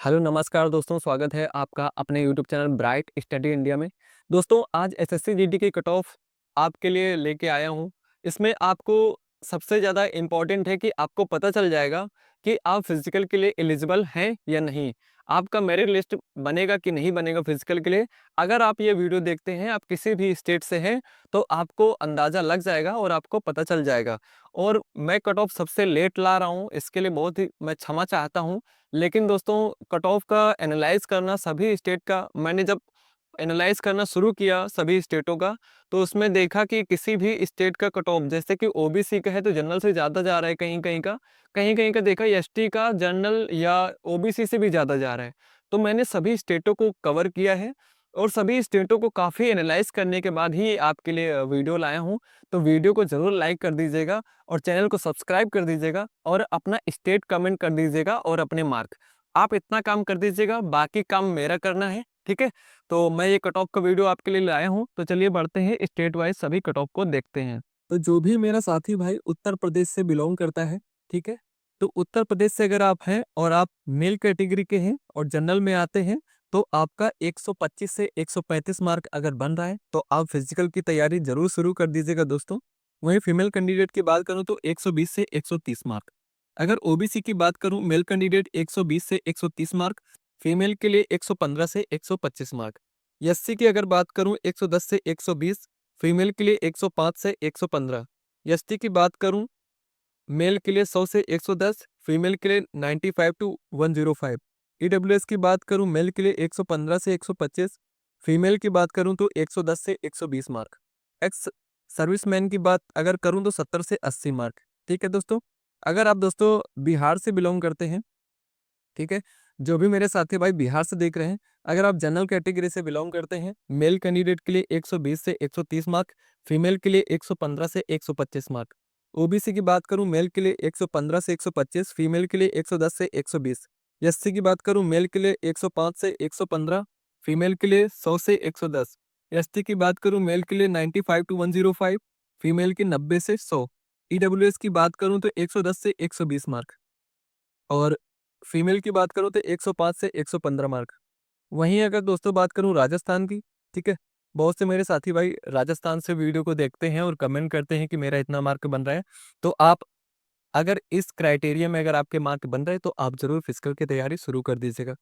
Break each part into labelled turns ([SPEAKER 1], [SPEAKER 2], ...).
[SPEAKER 1] Hello नमस्कार दोस्तों, स्वागत है आपका अपने YouTube channel bright study India में। दोस्तों आज एसएससी जीडी की कट ऑफ आपके लिए लेके आया हूँ। इसमें आपको सबसे ज़्यादा इम्पॉर्टेंट है कि आपको पता चल जाएगा कि आप फिजिकल के लिए एलिजिबल हैं या नहीं। आपका मेरिट लिस्ट बनेगा कि नहीं बनेगा फिजिकल के लिए। अगर आप ये वीडियो देखते हैं, आप किसी भी स्टेट से हैं, तो आपको अंदाज़ा लग जाएगा और आपको पता चल जाएगा। और मैं कट ऑफ सबसे लेट ला रहा हूँ, इसके लिए बहुत ही मैं क्षमा चाहता हूँ। लेकिन दोस्तों कट ऑफ का एनालाइज करना सभी स्टेट का मैंने जब एनालाइज करना शुरू किया सभी स्टेटों का, तो उसमें देखा कि किसी भी स्टेट का कट ऑफ जैसे कि ओबीसी का है तो जनरल से ज़्यादा जा रहा है, कहीं कहीं का देखा एसटी का जनरल या ओबीसी से भी ज़्यादा जा रहा है। तो मैंने सभी स्टेटों को कवर किया है और सभी स्टेटों को काफ़ी एनालाइज करने के बाद ही आपके लिए वीडियो लाया हूँ। तो वीडियो को ज़रूर लाइक कर दीजिएगा और चैनल को सब्सक्राइब कर दीजिएगा और अपना स्टेट कमेंट कर दीजिएगा और अपने मार्क आप इतना काम कर दीजिएगा, बाकी काम मेरा करना है। ठीक है, तो मैं ये कट ऑफ का वीडियो आपके लिए लाया हूँ। तो चलिए बढ़ते हैं स्टेट वाइज सभी कट ऑफ को देखते हैं। तो जो भी मेरा साथी भाई उत्तर प्रदेश से बिलोंग करता है, ठीक है, तो उत्तर प्रदेश से अगर आप हैं और आप मेल कैटेगरी के हैं और जनरल में आते हैं, तो आपका 125 से 135 मार्क अगर बन रहा है तो आप फिजिकल की तैयारी जरूर शुरू कर दीजिएगा दोस्तों। वहीं फीमेल कैंडिडेट की बात करूं तो 120 से 130 मार्क। अगर ओबीसी की बात करूं, मेल कैंडिडेट 120 से 130 मार्क, फीमेल के लिए 115 से 125 मार्क। एससी की अगर बात करूं 110 से 120, फीमेल के लिए 105 से 115। एसटी की बात करूं, मेल के लिए 100 से 110, फीमेल के लिए 95 टू 105। ईडब्ल्यूएस की बात करूं, मेल के लिए 115 से 125, फीमेल की बात करूं तो 110 से 120 मार्क। एक्स सर्विसमैन की बात अगर करूं तो 70 से 80 मार्क। ठीक है दोस्तों, अगर आप दोस्तों बिहार से बिलोंग करते हैं, ठीक है, जो भी मेरे साथी भाई बिहार से देख रहे हैं, अगर आप जनरल कैटेगरी से बिलोंग करते हैं, मेल कैंडिडेट के लिए 120 से 130 मार्क, फीमेल के लिए 115 से 125 मार्क। ओबीसी की बात करूं, मेल के लिए 115 से 125, फीमेल के लिए 110 से 120। एससी की बात करूं, मेल के लिए 105 से 115, फीमेल के लिए 100 से 110। एसटी की बात करूं, मेल के लिए 95 टू 105, फीमेल की 90 से 100। ईडब्ल्यूएस की बात करूं तो 110 से 120 मार्क और फीमेल की बात करूँ तो 105 से 115 मार्क। वहीं अगर दोस्तों बात करूँ राजस्थान की, ठीक है, बहुत से मेरे साथी भाई राजस्थान से वीडियो को देखते हैं और कमेंट करते हैं कि मेरा इतना मार्क बन रहा है। तो आप अगर इस क्राइटेरिया में अगर आपके मार्क बन रहे हैं तो आप जरूर फिजिकल की तैयारी शुरू कर दीजिएगा।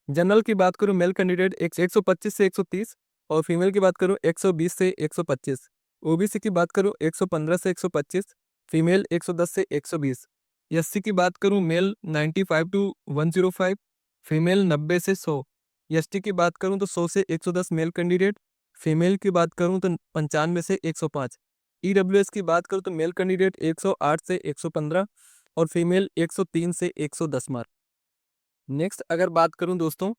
[SPEAKER 1] जनरल की बात करूँ, मेल कैंडिडेट 125 से 130 और फीमेल की बात करूँ 120 से 125। ओबीसी की बात करूँ 115 से 125, फीमेल 110 से 120। एससी की बात करूँ, मेल 95 टू 105, फीमेल 90 से 100। एसटी की बात करूँ तो 100 से 110 मेल कैंडिडेट, फीमेल की बात करूँ तो 95 से 105। ईडब्ल्यूएस की बात करूँ तो मेल कैंडिडेट 108 से 115 और फीमेल 103 से 110 मार्क। नेक्स्ट अगर बात करूं दोस्तों,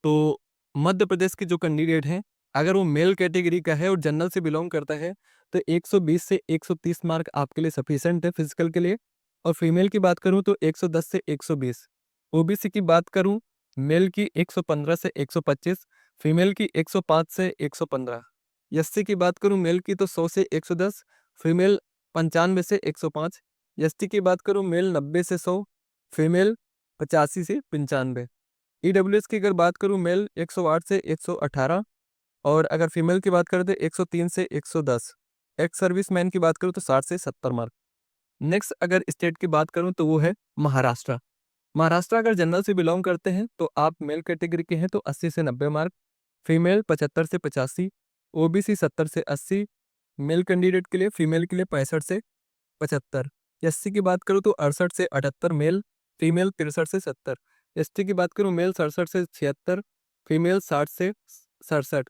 [SPEAKER 1] तो मध्य प्रदेश के जो कैंडिडेट हैं, अगर वो मेल कैटेगरी का है और जनरल से बिलोंग करता है, तो 120 से 130 मार्क आपके लिए सफिशिएंट है फिजिकल के लिए। और फीमेल की बात करूं तो 110 से 120। ओबीसी की बात करूं, मेल की 115 से 125, फीमेल की 105 से 115। एससी की बात करूं, मेल की तो 100 से 110, फीमेल 95 से 105। एसटी की बात करूं, मेल 90 से 100, फीमेल 85 से 95। ईडब्ल्यूएस की अगर बात करूं, मेल 108 से 118 और अगर फीमेल की बात करें तो 103 से 110। एक्स सर्विसमैन की बात करूं तो 60 से 70 मार्क। नेक्स्ट अगर स्टेट की बात करूं तो वो है महाराष्ट्र। महाराष्ट्र अगर जनरल से बिलोंग करते हैं तो आप मेल कैटेगरी के हैं तो 80 से 90 मार्क, फीमेल 75 से 85, ओबीसी 70 से 80, मेल कैंडिडेट के लिए फीमेल के लिए 65 से 75। एससी की बात करूँ तो 68 से 78 मेल, फीमेल 63 से 70। एसटी की बात करूँ, मेल 67 से 76, फीमेल 60 से 67।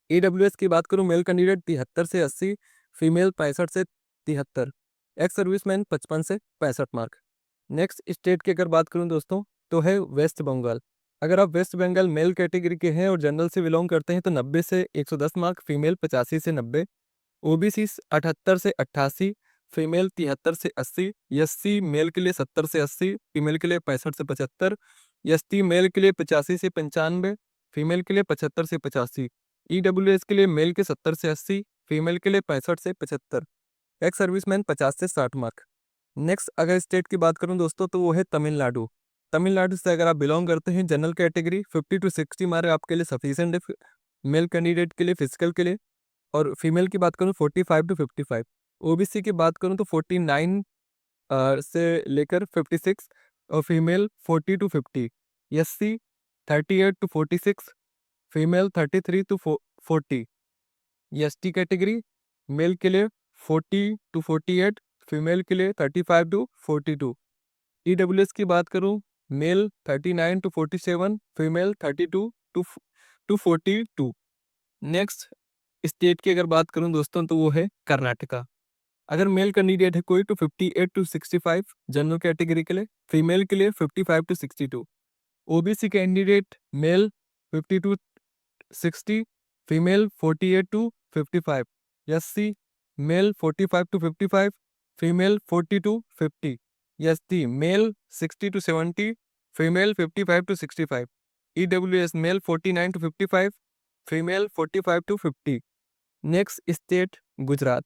[SPEAKER 1] ईडब्ल्यूएस की बात करूँ, मेल कैंडिडेट 73 से 80, फीमेल 65 से 73। एक्स सर्विसमैन 55 से 65 मार्क। नेक्स्ट स्टेट की अगर बात करूँ दोस्तों, तो है वेस्ट बंगाल। अगर आप वेस्ट बंगाल मेल कैटेगरी के हैं और जनरल से बिलोंग करते हैं तो 90 से 110 मार्क, फीमेल 85 से 90। ओबीसी 78 से 88, फीमेल 73 से 80। एससी मेल के लिए 70 से 80, फीमेल के लिए 65 से 75। एसटी मेल के लिए 85 से 95, फीमेल के लिए 75 से 85। ईडब्ल्यूएस के लिए मेल के 70 से 80, फीमेल के लिए 65 से 75। एक्स सर्विसमैन 50 से 60 मार्क। नेक्स्ट अगर स्टेट की बात करूं दोस्तों तो वो है तमिलनाडु। तमिलनाडु से अगर आप बिलोंग करते हैं, जनरल कैटेगरी 50 टू 60 मार्क आपके लिए सफिशिएंट है मेल कैंडिडेट के लिए, फिजिकल के लिए। और फीमेल की बात करूँ 45 टू 55। ओबीसी की बात करूँ तो 49 से लेकर 56 और female 40 to 50। SC 38 to 46, female 33 to 40। ST category male के लिए 40 टू 48, फीमेल के लिए 35 टू 42। ईडब्ल्यूएस की बात करूं, male 39 to 47, female 32 to 42। Next state की अगर बात करूं दोस्तों तो वो है कर्नाटका। अगर मेल कैंडिडेट है कोई तो 58 टू 65 जनरल कैटेगरी के लिए, फीमेल के लिए 55 to 62। OBC candidate male 50 to 60, female 48 to 55। SC male 45 to 55, female 40 to 50। ST male 60 to 70, female 55 to 65। EWS male 49 to 55, female 45 to 50। Next state Gujarat.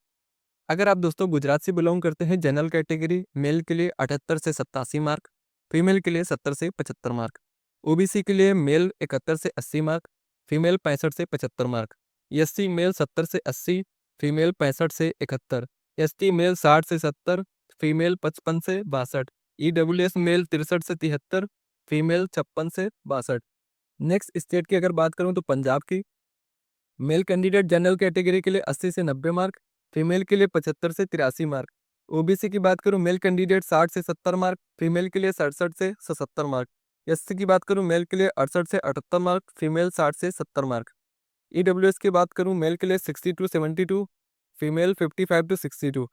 [SPEAKER 1] अगर आप दोस्तों गुजरात से बिलोंग करते हैं, जनरल कैटेगरी मेल के लिए 78 से 87 मार्क, फीमेल के लिए 70 से 75 मार्क। ओबीसी के लिए मेल 71 से 80 मार्क, फीमेल 65 से 75 मार्क। एससी मेल 70 से 80, फीमेल 65 से 71। एसटी मेल 60 से 70, फीमेल 55 से 62। ईडब्ल्यूएस मेल 63 से 73, फीमेल 56 से 62। नेक्स्ट स्टेट की अगर बात करूं तो पंजाब की। मेल कैंडिडेट जनरल कैटेगरी के लिए 80 से 90 मार्क, फीमेल के लिए 75 से 83 मार्क। ओबीसी की बात करूं, मेल कैंडिडेट 60 से 70 मार्क, फीमेल के लिए 67 से 77 मार्क। एससी की बात करूं, मेल के लिए 68 से 78 मार्क, फीमेल 60 से 70 मार्क। ईडब्ल्यूएस की बात करूं, मेल के लिए 60 to 72, female 55 to 62।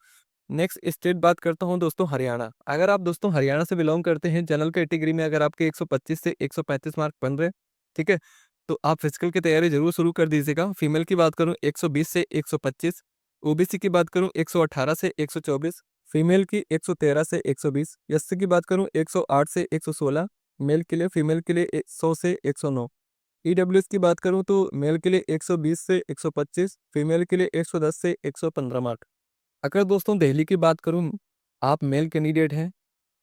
[SPEAKER 1] Next state बात करता हूं दोस्तों हरियाणा। अगर आप दोस्तों हरियाणा से बिलोंग करते हैं, जनरल कैटेगरी में अगर आपके 125 से 135 मार्क बन रहे, ठीक है, तो आप फिजिकल की तैयारी जरूर शुरू कर दीजिएगा। फीमेल की बात करूं 120 से 125, ओबीसी की बात करूं 118 से 124, फीमेल की 113 से 120। एससी की बात करूं 108 से 116, मेल के लिए, फीमेल के लिए 100 से 109। ईडब्ल्यूएस की बात करूं तो मेल के लिए 120 से 125, फीमेल के लिए 110 से 115 मार्क। अगर दोस्तों दिल्ली की बात करूं, आप मेल कैंडिडेट हैं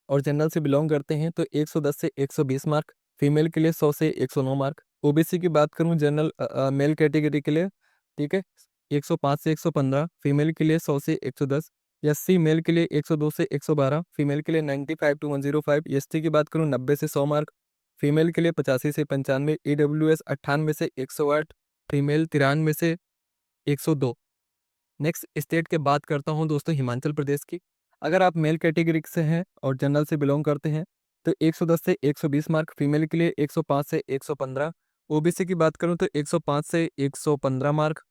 [SPEAKER 1] और जनरल से बिलोंग करते हैं तो 110 से 120 मार्क, फीमेल के लिए 100 से 109 मार्क। ओबीसी की बात करूं जनरल मेल कैटेगरी के लिए, ठीक है, 105 से 115, फीमेल के लिए 100 से 110। एससी मेल के लिए 102 से 112, फीमेल के लिए 95 टू 105। एसटी की बात करूं 90 से 100 मार्क, फीमेल के लिए 85 से 95। ईडब्ल्यूएस 98 से 108, फीमेल 93 से 102। नेक्स्ट स्टेट के बात करता हूँ दोस्तों हिमाचल प्रदेश की। अगर आप मेल कैटेगरी से हैं और जनरल से बिलोंग करते हैं तो 110 से 120 मार्क, फीमेल के लिए 105 से 115। ओबीसी की बात करूं तो 105 से 115 मार्क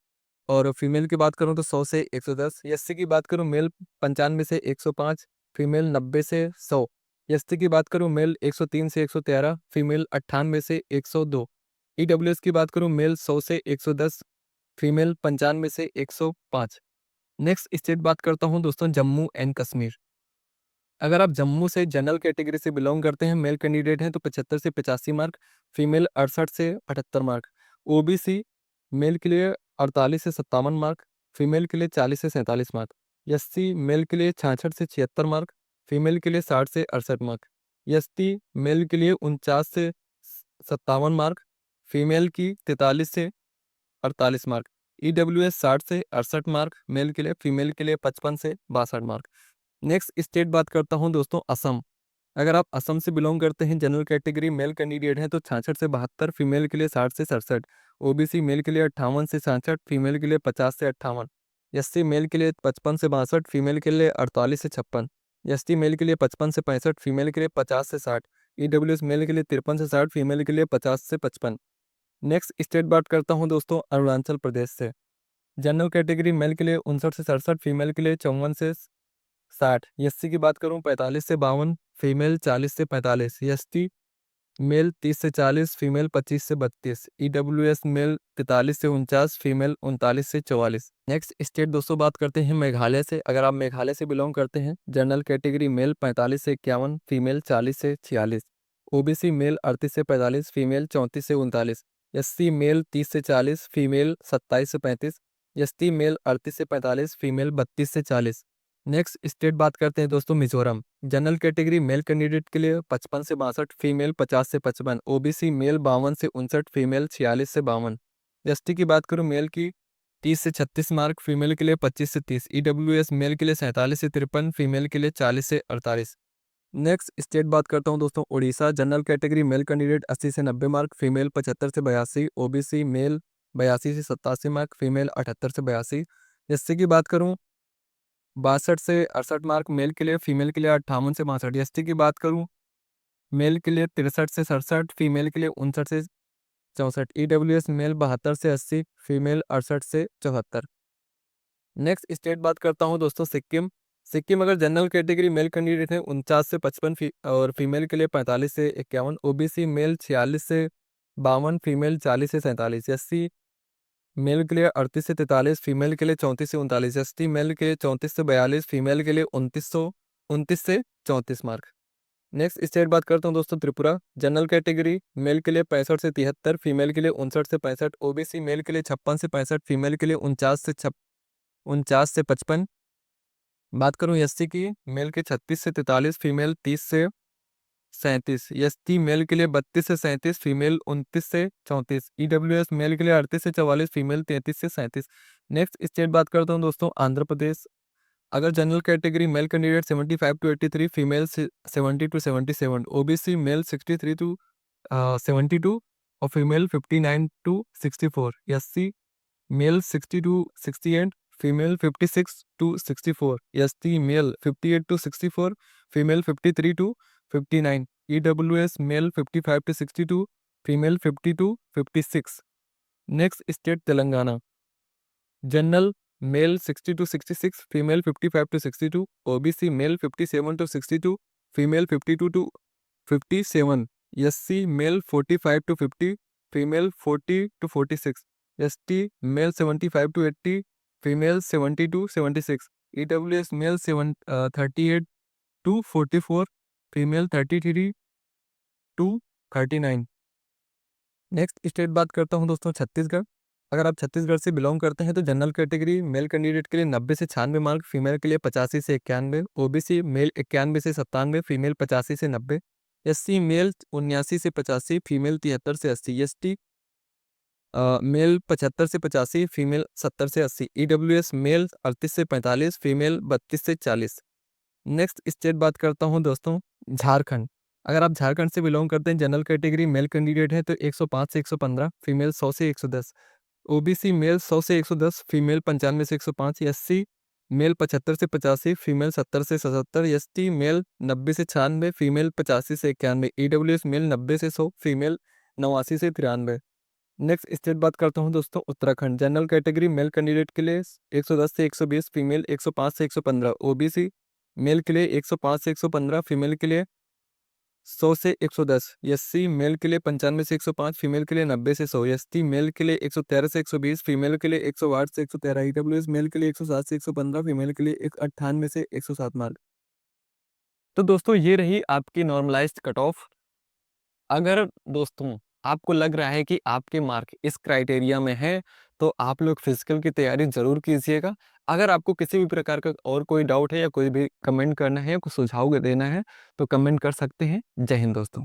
[SPEAKER 1] और फीमेल की बात करूं तो 100 से 110। एससी की बात करूं मेल 95 से 105, फीमेल 90 से 100। एसटी की बात करूं मेल 103 से 113, फीमेल 98 से 102। ईडब्ल्यूएस की बात करूं मेल 100 से 110, फीमेल 95 से 105। नेक्स्ट स्टेट बात करता हूं दोस्तों जम्मू एंड कश्मीर। अगर आप जम्मू से जनरल कैटेगरी से बिलोंग करते हैं, मेल कैंडिडेट हैं तो 75 से 85 मार्क, फीमेल 68 से 78 मार्क। ओबीसी मेल के लिए 48 से 57 मार्क, फीमेल के लिए 40 से 47 मार्क। एससी मेल के लिए 66 से 76 मार्क, फीमेल के लिए 60 से 68 मार्क। एसटी मेल के लिए 49 से 57 मार्क, फीमेल की 43 से 48 मार्क। ईडब्ल्यूएस 60 से 68 मार्क मेल के लिए, फीमेल के लिए 55 से 62 मार्क। नेक्स्ट स्टेट बात करता हूं दोस्तों असम। अगर आप असम से बिलोंग करते हैं, जनरल कैटेगरी मेल कैंडिडेट हैं तो 66 से 72, फीमेल के लिए 60 से 67। ओबीसी मेल के लिए 58 से 66, फीमेल के लिए 50 से 58। एससी मेल के लिए 55 से 62, फीमेल के लिए 48 से 56। एसटी मेल के लिए 55 से 65, फीमेल के लिए 50 से 60। ईडब्ल्यूएस मेल के लिए 53 से 60, फीमेल के लिए 50 से 55। नेक्स्ट स्टेट बात करता हूँ दोस्तों अरुणाचल प्रदेश से। जनरल कैटेगरी मेल के लिए 59 से 67, फीमेल के लिए 54 से 60। एससी की बात करूं 45 से 52, फीमेल 40 से 45। एसटी मेल 30 से 40, फीमेल 25 से 32। ईडब्ल्यूएस मेल 43 से 49, फीमेल 39 से 44। नेक्स्ट स्टेट दोस्तों बात करते हैं मेघालय से। अगर आप मेघालय से बिलोंग करते हैं, जनरल कैटेगरी मेल 45 से 51, फीमेल 40 से 46। ओबीसी मेल 38 से 45, फीमेल 34 से 39। एससी मेल 30 से 40, फीमेल 27 से 35। एसटी मेल 38 से 45, फीमेल 32 से 40। नेक्स्ट स्टेट बात करते हैं दोस्तों, Mizoram. General category male candidate के लिए 55 से 62, फीमेल 50 से 55, ओबीसी मेल 52 से 59, फीमेल 46 से 52। एसटी की बात करूं, मेल की 30 से 36 मार्क, फीमेल के लिए 25 से 30। ईडब्ल्यूएस मेल के लिए 47 से 53, फीमेल के लिए 40 से 48। नेक्स्ट स्टेट बात करता हूं दोस्तों, Orissa. General category male candidate 80 से 90 मार्क, फीमेल 75 से 82, ओबीसी मेल 82 से 87 मार्क, फीमेल 78 से 82। एससी की बात करूं, 62 से 68 मार्क मेल के लिए, फीमेल के लिए 58 से 62। एसटी की बात करूं, मेल के लिए 63 से 67, फीमेल के लिए 59 से 64। ईडब्ल्यूएस मेल 72 से 80, फीमेल 68 से 74। नेक्स्ट स्टेट बात करता हूं दोस्तों, सिक्किम। सिक्किम अगर जनरल कैटेगरी मेल कैंडिडेट है 49 से 55, और फीमेल के लिए 45 से 51, ओबीसी मेल 46 से 52, फीमेल 40 से 47। एससी मेल के लिए 38 से 43, फीमेल के लिए 34 से 39। एसटी मेल के लिए 34 से 42, फीमेल के लिए 29 से 34 मार्क। नेक्स्ट स्टेट बात करता हूँ दोस्तों, त्रिपुरा। जनरल कैटेगरी मेल के लिए 65 से 73, फीमेल के लिए 59 से 65, ओबीसी मेल के लिए 56 से 65, फीमेल के लिए 49 से 55। बात करूँ एससी की, मेल के 36 से 43, फीमेल 30 से 37। एसटी मेल के लिए 32 से 37, फीमेल 29 से 34। ईडब्ल्यूएस मेल के लिए 38 से 44, फीमेल 33 से 37। नेक्स्ट स्टेट बात करता हूँ दोस्तों, आंध्र प्रदेश। अगर general category male candidate 75 to 83, female 70 to 77, OBC male 63 to 72, और female 59 to 64। SC male 60 to 68, female 56 to 64। ST male 58 to 64, female 53 to 59। EWS male 55 to 62, female 50 to 56। Next state Telangana. General male 60 to 66, female 55 to 62, OBC male 57 to 62, female 52 to 57। SC male 45 to 50, female 40 to 46। ST male 75 to 80, female 70 to 76। EWS male 38 to 44, female 33 to 39। Next state बात करता हूँ दोस्तों, छत्तीसगढ़। अगर आप छत्तीसगढ़ से belong करते हैं तो जनरल कैटेगरी मेल कैंडिडेट के लिए 90 से 96 मार्क, फीमेल के लिए 85 से 91, ओबीसी मेल 91 से 97, फीमेल 85 से 90। एससी मेल 79 से 85, फीमेल 73 से 80। एसटी मेल 75 से 85, फीमेल 70 से 80। ईडब्ल्यूएस मेल 38 से 45, फीमेल 32 से 40। नेक्स्ट स्टेट बात करता हूँ दोस्तों, झारखंड। अगर आप झारखंड से बिलोंग करते हैं, जनरल कैटेगरी मेल कैंडिडेट है तो 105 से 115, फीमेल 100 से 110, ओबीसी मेल 100 से 110, फीमेल 95 से 105। एससी मेल 75 से 85, फीमेल 70 से 77। एसटी मेल 90 से 96, फीमेल 85 से 91। ईडब्ल्यूएस मेल 90 से 100, फीमेल 89 से 93। नेक्स्ट स्टेट बात करता हूँ दोस्तों, Uttarakhand. General category male candidate के लिए 110 से 120, फीमेल 105 से 115, ओबीसी मेल के लिए 105 से 115, फीमेल के लिए 100 से 110। एससी मेल के लिए 95 से 105, फीमेल के लिए 90 से 100। एसटी मेल के लिए 113 से 120, फीमेल के लिए 108 से 113। ईडब्ल्यूएस मेल के लिए 107 से 115, फीमेल के लिए 98 से 107 मार्क। तो दोस्तों ये रही आपकी नॉर्मलाइज्ड कट ऑफ। अगर दोस्तों आपको लग रहा है कि आपके मार्क इस क्राइटेरिया में है, तो आप लोग फिजिकल की तैयारी जरूर कीजिएगा। अगर आपको किसी भी प्रकार का और कोई डाउट है या कोई भी कमेंट करना है या कुछ सुझाव देना है तो कमेंट कर सकते हैं। जय हिंद दोस्तों।